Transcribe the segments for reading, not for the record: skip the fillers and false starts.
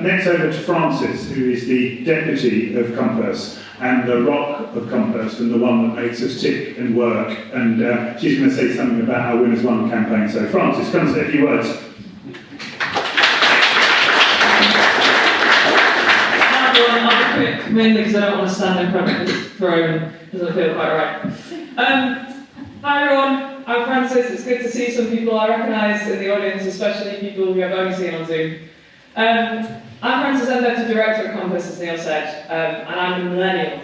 Next over to Frances, who is the deputy of Compass and the rock of Compass and the one that makes us tick and work. And she's going to say something about our Winners Won campaign. So Frances, come and say a few words. Mainly because I don't want to stand in front of the throne, doesn't feel quite right. Hi everyone, I'm Frances. It's good to see some people I recognise in the audience, especially people who I've only seen on Zoom. I'm Frances, I'm Deputy Director at Compass, as Neil said, and I'm a millennial.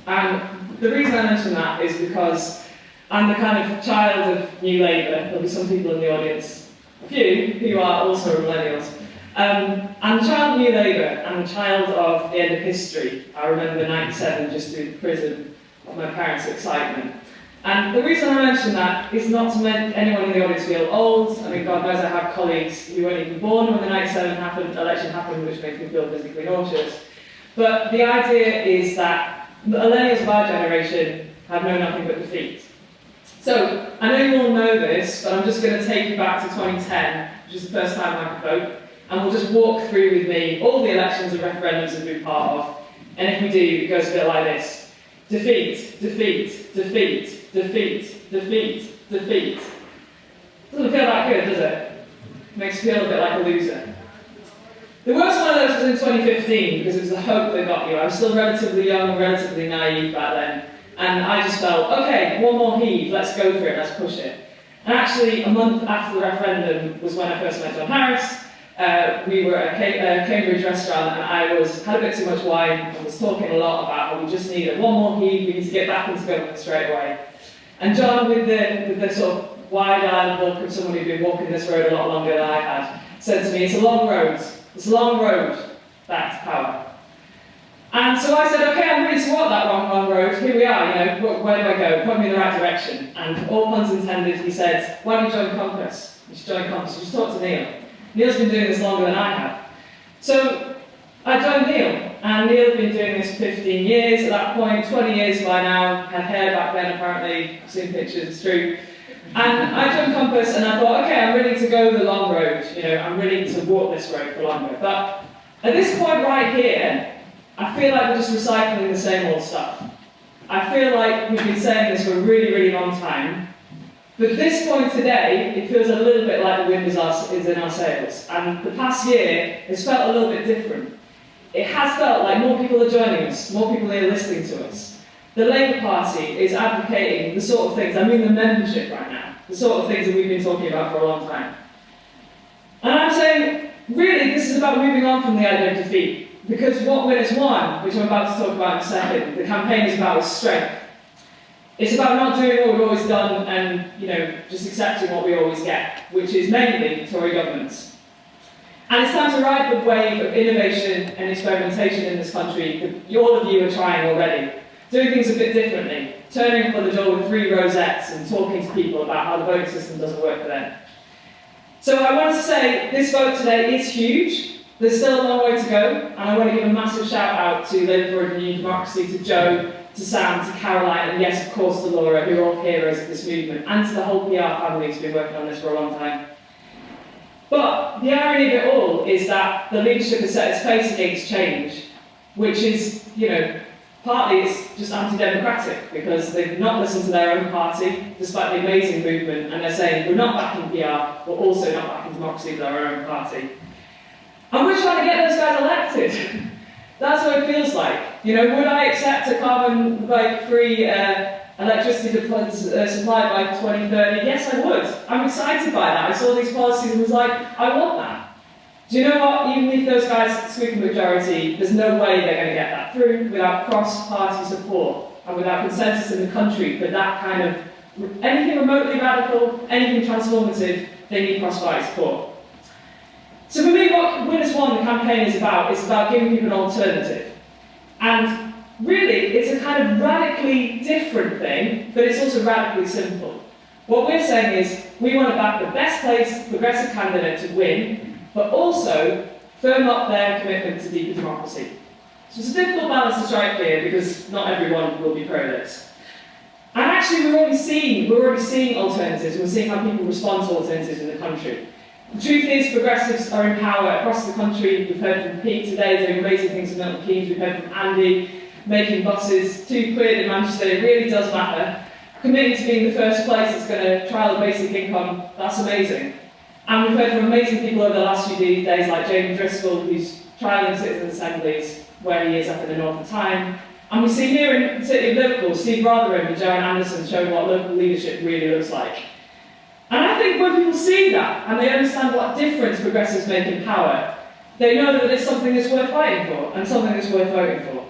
And the reason I mention that is because I'm the kind of child of New Labour. There'll be some people in the audience, a few, who are also millennials. I'm a child of New Labour, and a child of the end of history. I remember '97 just through the prism of my parents' excitement. And the reason I mention that is not to make anyone in the audience feel old. I mean, God knows I have colleagues who weren't even born when the '97 election happened, which makes me feel physically nauseous. But the idea is that the millennials of our generation have known nothing but defeat. So, I know you all know this, but I'm just going to take you back to 2010, which is the first time I could vote. And we'll just walk through with me all the elections and referendums we've been part of. And if we do, it goes a bit like this. Defeat, defeat, defeat, defeat, defeat, defeat. Doesn't feel that good, does it? Makes you feel a bit like a loser. The worst one of those was in 2015, because it was the hope that got you. I was still relatively young and relatively naive back then. And I just felt, okay, one more heave, let's go for it, let's push it. And actually, a month after the referendum was when I first met John Harris. We were at a Cambridge restaurant, and I had a bit too much wine and was talking a lot about how we just needed one more heave, we need to get back into government straight away. And John, with the sort of wide-eyed look of someone who'd been walking this road a lot longer than I had, said to me, it's a long road back to power. And so I said, okay, I'm ready to walk that long road, here we are, where do I go? Point me in the right direction. And all puns intended, he said, why don't you join Compass? You should join Compass, you should talk to Neil. Neil's been doing this longer than I have. So I joined Neil, and Neil had been doing this 15 years at that point, 20 years by now, had hair back then apparently, I've seen pictures, it's true. And I joined Compass and I thought, okay, I'm ready to go the long road, I'm ready to walk this road for longer. But at this point right here, I feel like we're just recycling the same old stuff. I feel like we've been saying this for a really, really long time. But at this point today, it feels a little bit like the wind is in our sails. And the past year has felt a little bit different. It has felt like more people are joining us, more people are listening to us. The Labour Party is advocating the sort of things, I mean the membership right now, the sort of things that we've been talking about for a long time. And I'm saying, really, this is about moving on from the idea of defeat. Because what Winners Won, which I'm about to talk about in a second, the campaign is about strength. It's about not doing what we've always done and, just accepting what we always get, which is mainly Tory governments. And it's time to ride the wave of innovation and experimentation in this country that all of you are trying already. Doing things a bit differently, turning up on the door with 3 rosettes and talking to people about how the voting system doesn't work for them. So I want to say this vote today is huge. There's still a long way to go, and I want to give a massive shout out to Labour for a New Democracy, to Joe, to Sam, to Caroline, and yes, of course, to Laura, who are all heroes of this movement, and to the whole PR family who's been working on this for a long time. But the irony of it all is that the leadership has set its face against change, which is, partly it's just anti-democratic, because they've not listened to their own party, despite the amazing movement, and they're saying, we're not backing PR, we're also not backing democracy with our own party. And we're trying to get those guys elected. That's what it feels like. Would I accept a carbon-free electricity supply by 2030? Yes, I would. I'm excited by that. I saw these policies and was like, I want that. Do you know what? Even if those guys sweep the majority, there's no way they're going to get that through without cross-party support and without consensus in the country for that kind of anything remotely radical, anything transformative, they need cross-party support. So for me, what Winners Won, the campaign, is about giving people an alternative. And really, it's a kind of radically different thing, but it's also radically simple. What we're saying is, we want to back the best placed progressive candidate to win, but also firm up their commitment to deeper democracy. So it's a difficult balance to strike here, because not everyone will be pro this. And actually, we're already seeing alternatives, and we're seeing how people respond to alternatives in the country. The truth is, progressives are in power across the country. We've heard from Pete today doing amazing things with Milton Keynes. We've heard from Andy making buses 2 quid in Manchester. It really does matter. Committing to being the first place that's going to trial the basic income, that's amazing. And we've heard from amazing people over the last few days, like Jamie Driscoll, who's trialling citizen assemblies, where he is up in the north of Tyne. And we see here in the city of Liverpool, Steve Rotherham and Joanne Anderson showing what local leadership really looks like. And I think when people see that, and they understand what difference progressives make in power, they know that it's something that's worth fighting for, and something that's worth voting for.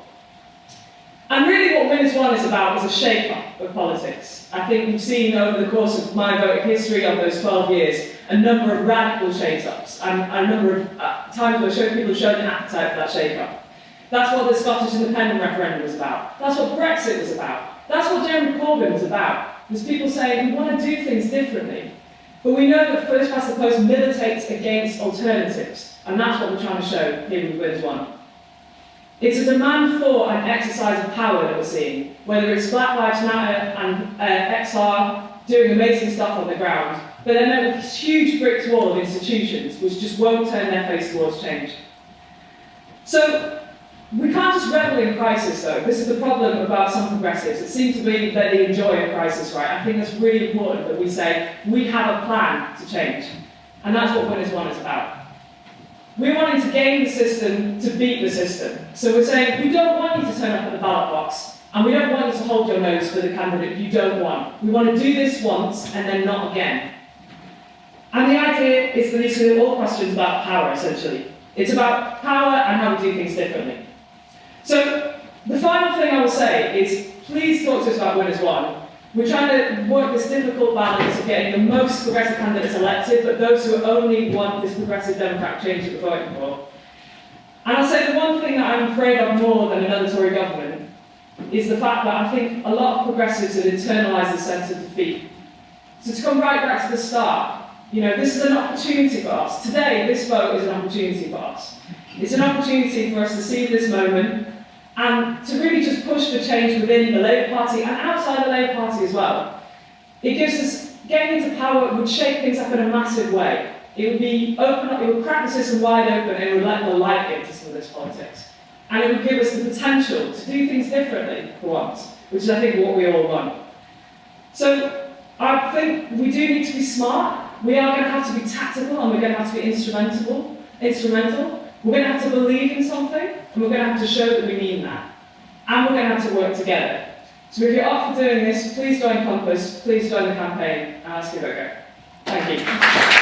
And really what Win as One is about is a shake-up of politics. I think we've seen over the course of my voting history of those 12 years, a number of radical shake-ups, and a number of times where people have shown an appetite for that shake-up. That's what the Scottish independent referendum was about. That's what Brexit was about. That's what Jeremy Corbyn was about. There's people saying, we want to do things differently. But we know that First Past the Post militates against alternatives. And that's what we're trying to show here with Win as One. It's a demand for an exercise of power that we're seeing, whether it's Black Lives Matter and XR doing amazing stuff on the ground, but then there is this huge brick wall of institutions which just won't turn their face towards change. So we can't just revel in crisis, though. This is the problem about some progressives. It seems to be that they enjoy a crisis, right? I think it's really important that we say, we have a plan to change. And that's what Win as One is about. We're wanting to game the system to beat the system. So we're saying, we don't want you to turn up at the ballot box, and we don't want you to hold your nose for the candidate you don't want. We want to do this once, and then not again. And the idea is that these are all questions about power, essentially. It's about power and how we do things differently. So, the final thing I will say is, please talk to us about Win as One. We're trying to work this difficult balance of getting the most progressive candidates elected, but those who only want this progressive democratic change that we're voting for. And I'll say the one thing that I'm afraid of more than another Tory government is the fact that I think a lot of progressives have internalised the sense of defeat. So to come right back to the start, this is an opportunity for us. Today, this vote is an opportunity for us. It's an opportunity for us to seize this moment and to really just push for change within the Labour Party and outside the Labour Party as well. It gives us, getting into power would shake things up in a massive way. It would be open up, it would crack the system wide open and it would let the light into some of this politics. And it would give us the potential to do things differently for once, which is I think what we all want. So I think we do need to be smart. We are going to have to be tactical and we're going to have to be instrumental. We're going to have to believe in something, and we're going to have to show that we mean that. And we're going to have to work together. So if you're up for doing this, please join Compass, please join the campaign, and let's give it a go. Thank you.